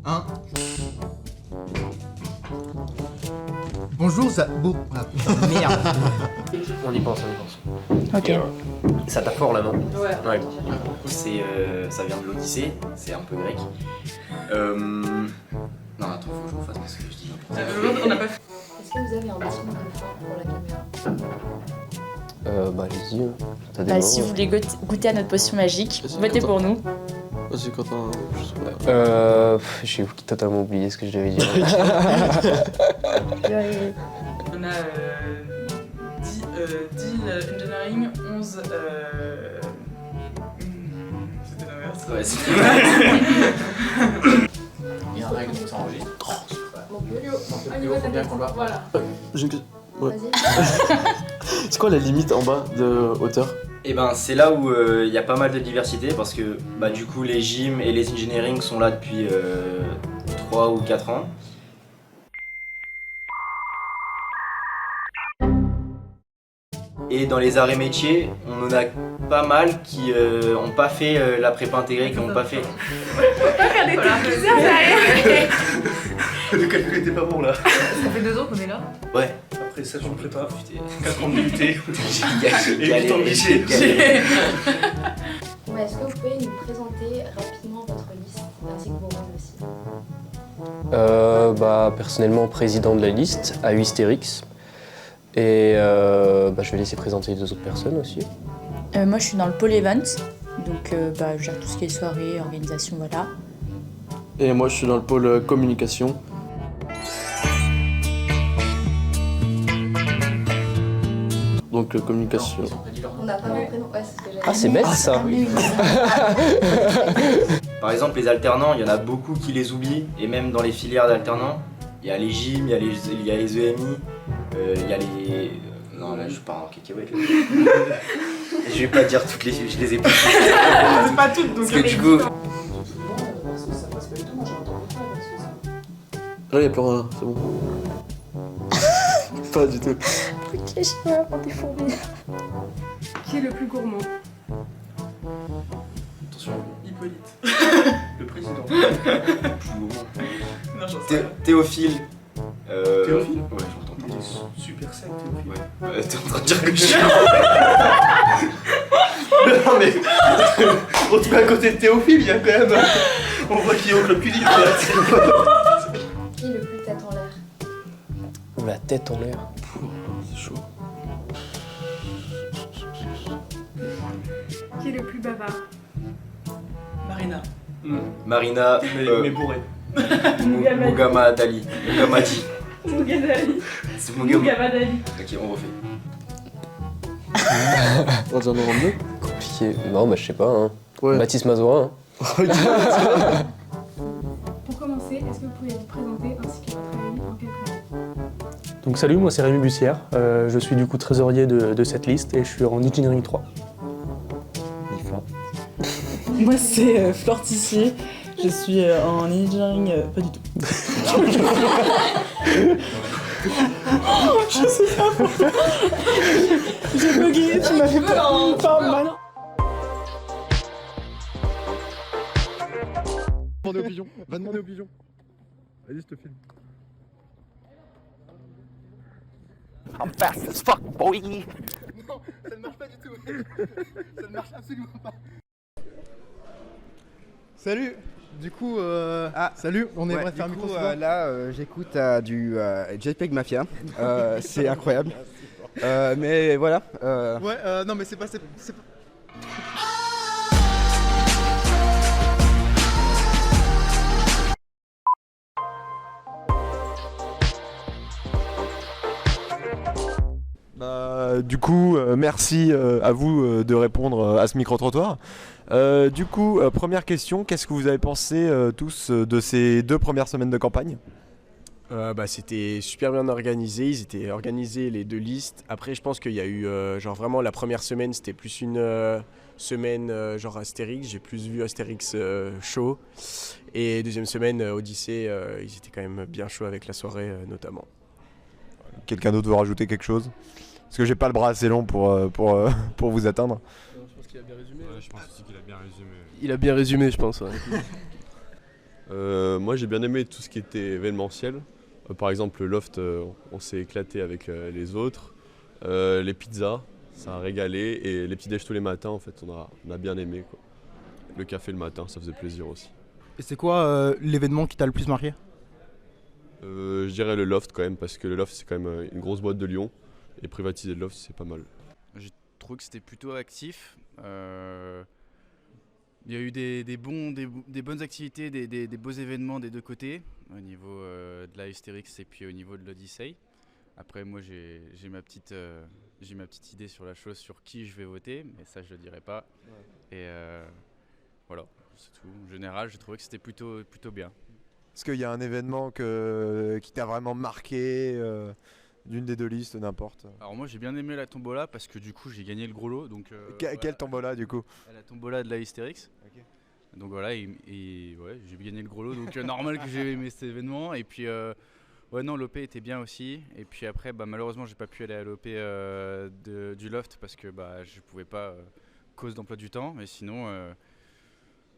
Hein? Bonjour, ça... Bon... Ah, putain, merde. On y pense. Ok. Ça t'a fort la main. Ouais. C'est, ça vient de l'Odyssée, c'est un peu grec. Non, attends, faut que je refasse parce que je dis n'importe quoi. On n'a pas fait. Est-ce que vous avez un bâtiment comme ça pour la caméra? Bah allez-y, hein. T'as des Bah, mains, si vous voulez goûter à notre potion magique, Vas-y, votez Quentin. pour nous. Vas-y, Quentin, je sais pas. J'ai totalement oublié ce que je devais dire. On a 10 engineering, 11. C'était l'inverse. Ouais, c'est Il y a un règle, ça enregistre. Donc, Il faut bien qu'on le voit. Voilà. J'ai une question. Ouais. vas-y. C'est quoi la limite en bas de hauteur? Et ben c'est là où il y a pas mal de diversité parce que bah, du coup les gyms et les engineering sont là depuis 3 ou 4 ans. Et dans les arts et métiers, on en a pas mal qui ont pas fait la prépa intégrée, qui ont pas fait. Le calcul était pas bon là. Ça fait 2 ans qu'on est là. Ouais. Après ça, je ne prépa. Putain. 4 ans de l'UT. J'ai Et 8 ans de lycée. Ouais, est-ce que vous pouvez nous présenter rapidement votre liste ainsi que vos rôles aussi? Bah personnellement président de la liste à Hystérix. Et bah, je vais laisser présenter les autres personnes aussi. Moi, je suis dans le pôle event, donc bah, je gère tout ce qui est soirée, organisation, voilà. Et moi, je suis dans le pôle communication. Donc, communication. On n'a pas mon prénom. Ouais, c'est ce que j'avais Ah, c'est bête ça. Par exemple, les alternants, il y en a beaucoup qui les oublient, et même dans les filières d'alternants, il y a les gyms, il y a les EMI, il y a les... Non, là, je pars en cacahuète. Je vais pas dire toutes les... Je les ai pas. C'est pas toutes, donc. Ce que tu veux. Ça passe pas du tout, moi j'entends pas. Là, il n'y a plus rien, c'est bon. Pas du tout. Ok, je sais pas, pour des fourmis. Qui est le plus gourmand? Attention, Hippolyte. le président. Non, j'en sais rien. Théophile. Théophile? Ouais, j'entends pas. Super sec, Théophile. Ouais. T'es en train de dire que je suis... Non mais, on te met à côté de Théophile, il y a quand même... On voit qu'il est au club culine. Qui est le plus tête en l'air? Ou la tête en l'air. C'est chaud. Qui est le plus bavard? Marina. Marina. Mais bourré. Mougama Dali. Mougamadi. Mougadali. C'est Mougama. Mougamadali. Ok, on refait. On va dire en deux. Compliqué. Non, bah je sais pas. Hein. Ouais. Baptiste Mazorin. Hein. Pour commencer, est-ce que vous pouvez vous présenter ainsi que votre avis en quelques mots? Donc salut, moi c'est Rémi Bussière, je suis du coup trésorier de cette liste et je suis en Engineering 3. Moi c'est Flore Tissier, je suis en engineering, pas du tout. Je sais pas pourquoi. J'ai bugué, tu m'as fait pas mal. Va demander au pigeon. Vas-y, je te filme. I'm fast as fuck, boy! Non, ça ne marche pas du tout. Ça ne marche absolument pas. Salut. Du coup, salut, on aimerait faire un micro. Là, j'écoute du JPEG Mafia. C'est incroyable. Mais voilà. Ouais, non, mais c'est pas. Du coup, merci à vous de répondre à ce micro-trottoir. Du coup, première question, qu'est-ce que vous avez pensé tous de ces 2 premières semaines de campagne ? C'était super bien organisé, ils étaient organisés les 2 listes. Après je pense qu'il y a eu genre vraiment la première semaine c'était plus une semaine genre Astérix, j'ai plus vu Astérix chaud. Et deuxième semaine Odyssée, ils étaient quand même bien chauds avec la soirée notamment. Quelqu'un d'autre veut rajouter quelque chose? Parce que j'ai pas le bras assez long pour vous atteindre. Je pense qu'il a bien résumé. Ouais, je pense aussi qu'il a bien résumé. Il a bien résumé, je pense. Ouais. Moi j'ai bien aimé tout ce qui était événementiel. Par exemple le loft, on s'est éclaté avec les autres. Les pizzas, ça a régalé. Et les petits déj tous les matins, en fait, on a bien aimé, quoi. Le café le matin, ça faisait plaisir aussi. Et c'est quoi l'événement qui t'a le plus marqué? Je dirais le loft quand même, parce que le loft c'est quand même une grosse boîte de Lyon. Et privatiser le loft c'est pas mal. J'ai trouvé que c'était plutôt actif. Il y a eu des bonnes activités, des beaux événements des deux côtés, au niveau de la Astérix et puis au niveau de l'Odyssée. Après, moi, j'ai ma petite idée sur la chose, sur qui je vais voter, mais ça, je le dirai pas. Ouais. Et voilà, c'est tout. En général, j'ai trouvé que c'était plutôt bien. Est-ce qu'il y a un événement qui t'a vraiment marqué d'une des deux listes, n'importe? Alors moi j'ai bien aimé la tombola parce que du coup j'ai gagné le gros lot. Donc, quelle tombola du coup? La tombola de la Astérix. Okay. Donc voilà, ouais, j'ai gagné le gros lot, donc normal que j'ai aimé cet événement. Et puis ouais non, l'OP était bien aussi. Et puis après malheureusement j'ai pas pu aller à l'OP du Loft parce que je pouvais pas cause d'emploi du temps. Mais sinon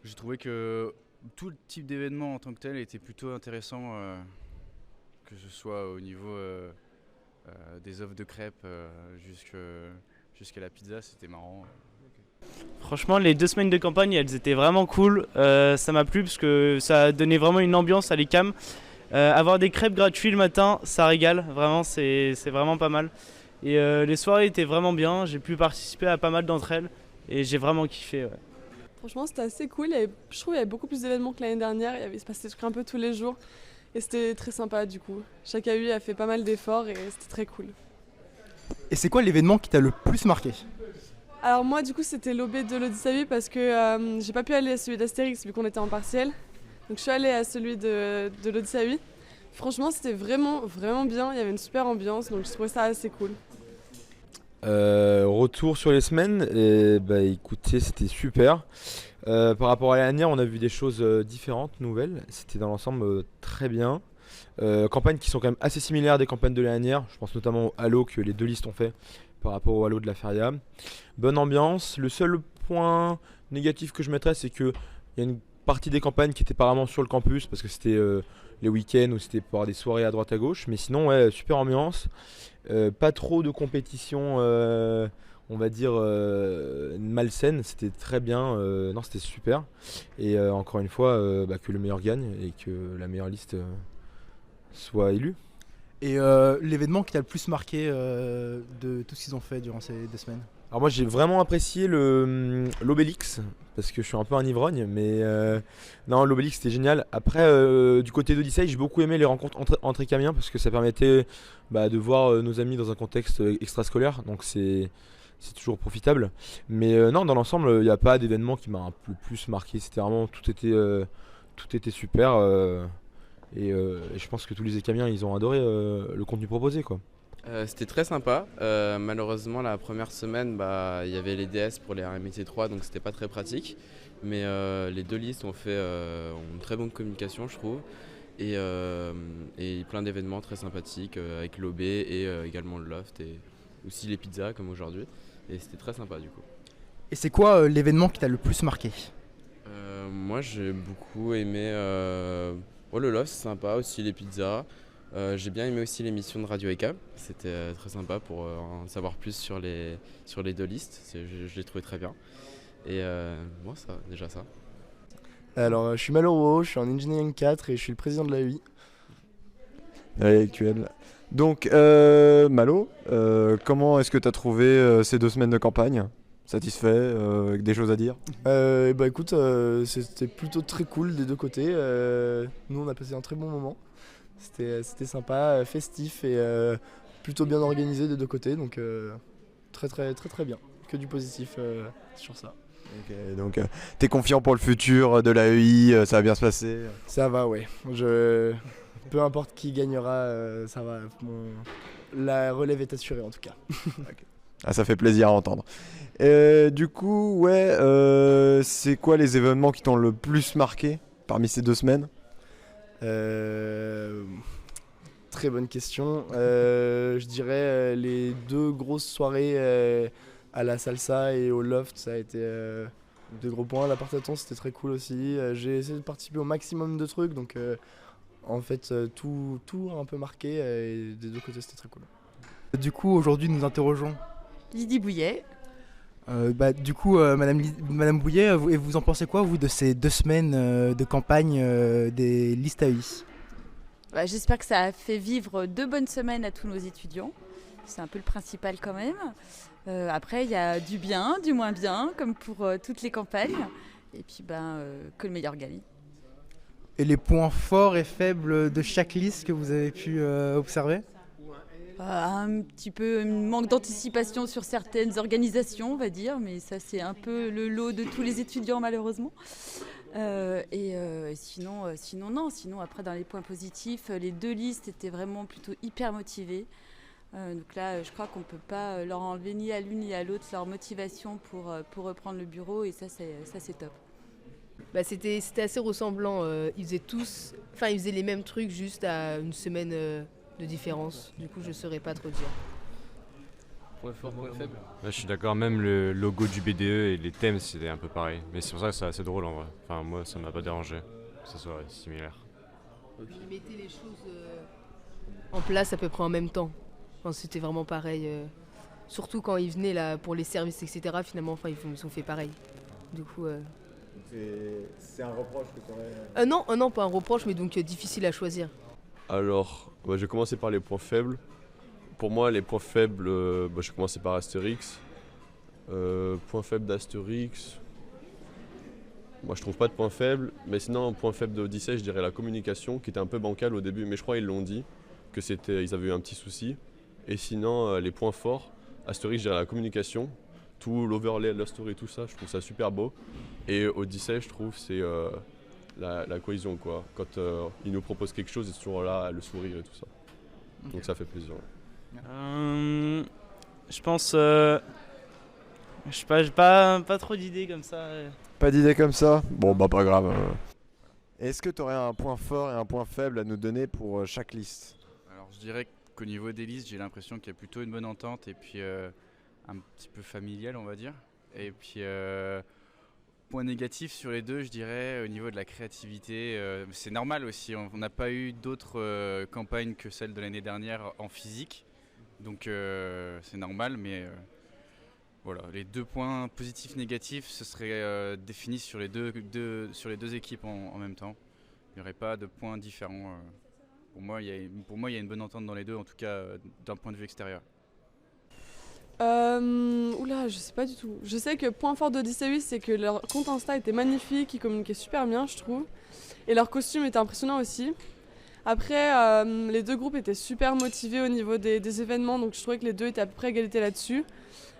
j'ai trouvé que tout le type d'événement en tant que tel était plutôt intéressant, que ce soit au niveau des offres de crêpes jusqu'à la pizza, c'était marrant. Franchement, les 2 semaines de campagne, elles étaient vraiment cool. Ça m'a plu parce que ça a donné vraiment une ambiance à l'ECAM. Avoir des crêpes gratuites le matin, ça régale. Vraiment, c'est vraiment pas mal. Et les soirées étaient vraiment bien. J'ai pu participer à pas mal d'entre elles et j'ai vraiment kiffé. Ouais. Franchement, c'était assez cool. Je trouve qu'il y avait beaucoup plus d'événements que l'année dernière. Il se passait des trucs un peu tous les jours. Et c'était très sympa du coup. Chaque AU a fait pas mal d'efforts et c'était très cool. Et c'est quoi l'événement qui t'a le plus marqué? Alors moi du coup c'était l'OB de l'Odyssée parce que j'ai pas pu aller à celui d'Astérix vu qu'on était en partiel. Donc je suis allée à celui de l'Odyssée. Franchement c'était vraiment bien, il y avait une super ambiance donc je trouvais ça assez cool. Retour sur les semaines, et écoutez c'était super. Par rapport à l'année dernière, on a vu des choses différentes, nouvelles. C'était dans l'ensemble très bien. Campagnes qui sont quand même assez similaires des campagnes de l'année dernière. Je pense notamment au Halo que les deux listes ont fait par rapport au Halo de la Feria. Bonne ambiance. Le seul point négatif que je mettrais, c'est qu'il y a une partie des campagnes qui était apparemment sur le campus parce que c'était les week-ends ou c'était pour avoir des soirées à droite à gauche. Mais sinon, ouais, super ambiance. Pas trop de compétition. On va dire malsaine, c'était très bien, non c'était super et encore une fois que le meilleur gagne et que la meilleure liste soit élue. Et l'événement qui t'a le plus marqué de tout ce qu'ils ont fait durant ces 2 semaines? Alors moi j'ai vraiment apprécié l'Obélix parce que je suis un peu un ivrogne mais non l'Obélix c'était génial. Après du côté d'Odyssée j'ai beaucoup aimé les rencontres entre écamiens parce que ça permettait de voir nos amis dans un contexte extrascolaire donc c'est toujours profitable. Mais non, dans l'ensemble, il n'y a pas d'événement qui m'a un peu plus marqué. C'était vraiment, tout était super. Et je pense que tous les écamiens, ils ont adoré le contenu proposé, quoi. C'était très sympa. Malheureusement, la première semaine, il y avait les DS pour les RMIT 3, donc c'était pas très pratique. Mais les deux listes ont une très bonne communication, je trouve. Et plein d'événements très sympathiques avec l'OB et également le Loft et aussi les pizzas comme aujourd'hui. Et c'était très sympa du coup. Et c'est quoi l'événement qui t'a le plus marqué? Moi j'ai beaucoup aimé le Loft, c'est sympa, aussi les pizzas. J'ai bien aimé aussi l'émission de Radio ECAM, c'était très sympa pour en savoir plus sur les deux listes, je l'ai trouvé très bien. Et bon, ça, déjà ça. Alors je suis Maloro, je suis en Engineering 4 et je suis le président de la UI. Actuel. Donc Malo, comment est-ce que tu as trouvé ces 2 semaines de campagne? Satisfait, avec des choses à dire? Écoute, c'était plutôt très cool des deux côtés. Nous on a passé un très bon moment. C'était sympa, festif et plutôt bien organisé des deux côtés. Donc très bien. Que du positif sur ça. Ok, donc t'es confiant pour le futur de l'AEI, ça va bien se passer? Ça va, ouais. Peu importe qui gagnera, ça va. La relève est assurée en tout cas. Okay. Ah, ça fait plaisir à entendre. Du coup, ouais, c'est quoi les événements qui t'ont le plus marqué parmi ces 2 semaines? Très bonne question. Je dirais les 2 grosses soirées à la salsa et au loft, ça a été 2 gros points. La partaton, c'était très cool aussi. J'ai essayé de participer au maximum de trucs, donc en fait tout a un peu marqué et des 2 côtés c'était très cool. Du coup, aujourd'hui, nous interrogeons Lydie Bouillet. Du coup, Madame Bouillet, vous en pensez quoi, vous, de ces 2 semaines de campagne des listes AI? J'espère que ça a fait vivre 2 bonnes semaines à tous nos étudiants. C'est un peu le principal quand même. Après, il y a du bien, du moins bien, comme pour toutes les campagnes. Et puis, que le meilleur gagne. Et les points forts et faibles de chaque liste que vous avez pu observer? Un petit peu un manque d'anticipation sur certaines organisations, on va dire, mais ça c'est un peu le lot de tous les étudiants malheureusement. Sinon après dans les points positifs, les 2 listes étaient vraiment plutôt hyper motivées. Donc là, je crois qu'on ne peut pas leur enlever ni à l'une ni à l'autre leur motivation pour reprendre le bureau, et ça c'est top. C'était assez ressemblant. Ils faisaient les mêmes trucs juste à une semaine de différence. Du coup, je saurais pas trop dire. Point fort, point faible. Je suis d'accord, même le logo du BDE et les thèmes, c'était un peu pareil. Mais c'est pour ça que c'est assez drôle en vrai. Enfin, moi, ça m'a pas dérangé que ça soit similaire. Ils mettaient les choses en place à peu près en même temps. C'était vraiment pareil. Surtout quand ils venaient là pour les services, etc. Finalement, ils ont fait pareil. Du coup. C'est un reproche que tu aurais. Non, pas un reproche, mais donc difficile à choisir. Alors, je vais commencer par les points faibles. Pour moi, les points faibles, je vais commencer par Astérix. Point faible d'Astérix. Moi, je trouve pas de point faible. Mais sinon, point faible d'Odyssée, je dirais la communication, qui était un peu bancale au début. Mais je crois qu'ils l'ont dit, ils avaient eu un petit souci. Et sinon, les points forts, Astérix, je dirais la communication. Tout l'overlay, la story, tout ça, je trouve ça super beau. Et Odyssée, je trouve, c'est la cohésion, quoi. Quand ils nous proposent quelque chose, ils sont toujours là, le sourire et tout ça. Okay. Donc ça fait plaisir. Je pense... je sais pas, j'ai pas trop d'idées comme ça. Pas d'idées comme ça? Bon, pas grave. Est-ce que tu aurais un point fort et un point faible à nous donner pour chaque liste? Alors je dirais qu'au niveau des listes, j'ai l'impression qu'il y a plutôt une bonne entente et puis un petit peu familial, on va dire. Et puis... point négatif sur les 2, je dirais, au niveau de la créativité. C'est normal aussi, on n'a pas eu d'autres campagnes que celle de l'année dernière en physique. Donc c'est normal, mais voilà, les 2 points positifs négatifs, ce serait défini sur les deux équipes en même temps. Il n'y aurait pas de points différents. Pour moi, il y a une bonne entente dans les 2, en tout cas d'un point de vue extérieur. Je sais pas du tout. Je sais que point fort d'Odyssée 8, c'est que leur compte Insta était magnifique, ils communiquaient super bien, je trouve. Et leur costume était impressionnant aussi. Après, les 2 groupes étaient super motivés au niveau des événements, donc je trouvais que les 2 étaient à peu près égalité là-dessus.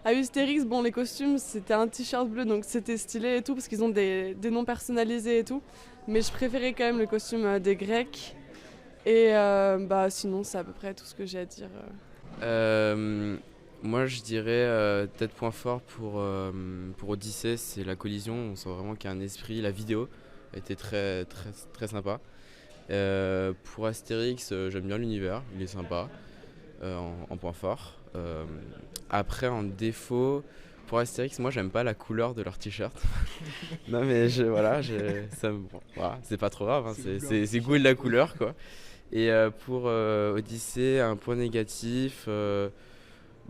À Astérix, les costumes, c'était un t-shirt bleu, donc c'était stylé et tout, parce qu'ils ont des noms personnalisés et tout. Mais je préférais quand même le costume des Grecs. Et sinon, c'est à peu près tout ce que j'ai à dire. Moi, je dirais peut-être point fort pour Odyssée, c'est la collision. On sent vraiment qu'il y a un esprit. La vidéo a été très, très, très sympa. Pour Astérix, j'aime bien l'univers, il est sympa en point fort. Après, en défaut, pour Astérix, moi, j'aime pas la couleur de leur t-shirt. Non, mais voilà, c'est pas trop grave, hein, c'est goût de la couleur, quoi. Et pour Odyssée, un point négatif.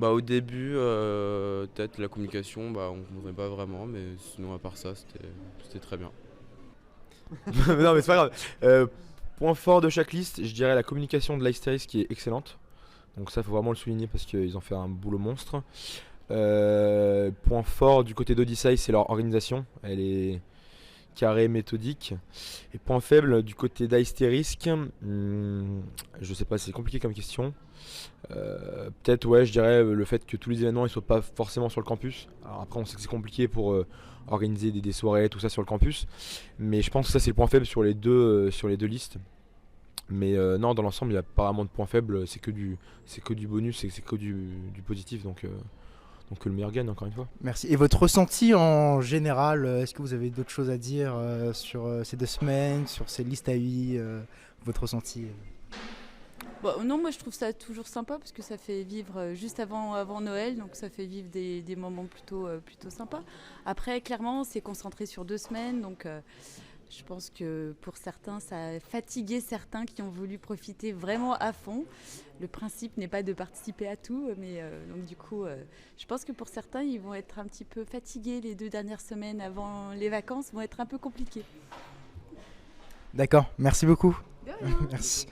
Au début, peut-être la communication, on ne comprenait pas vraiment, mais sinon à part ça, c'était très bien. Non, mais c'est pas grave. Point fort de chaque liste, je dirais la communication de l'Astérix qui est excellente. Donc ça, il faut vraiment le souligner parce qu'ils ont fait un boulot monstre. Point fort du côté d'Odyssey, c'est leur organisation. Elle est carrée, méthodique. Et point faible du côté d'Astérisque, je sais pas, c'est compliqué comme question. Peut-être, je dirais le fait que tous les événements ne soient pas forcément sur le campus. Alors après, on sait que c'est compliqué pour organiser des soirées, tout ça sur le campus. Mais je pense que ça, c'est le point faible sur les deux listes. Mais non, dans l'ensemble, il n'y a pas vraiment de point faible. C'est que du bonus, c'est que du positif. Donc Donc que le meilleur gagne encore une fois. Merci. Et votre ressenti en général, est-ce que vous avez d'autres choses à dire sur ces 2 semaines, sur ces listes à UI, votre ressenti Bon, non, moi je trouve ça toujours sympa parce que ça fait vivre juste avant Noël, donc ça fait vivre des moments plutôt sympas. Après, clairement, c'est concentré sur 2 semaines, donc je pense que pour certains, ça a fatigué certains qui ont voulu profiter vraiment à fond. Le principe n'est pas de participer à tout, mais donc du coup, je pense que pour certains, ils vont être un petit peu fatigués. Les 2 dernières semaines avant les vacances vont être un peu compliquées. D'accord, merci beaucoup. Merci.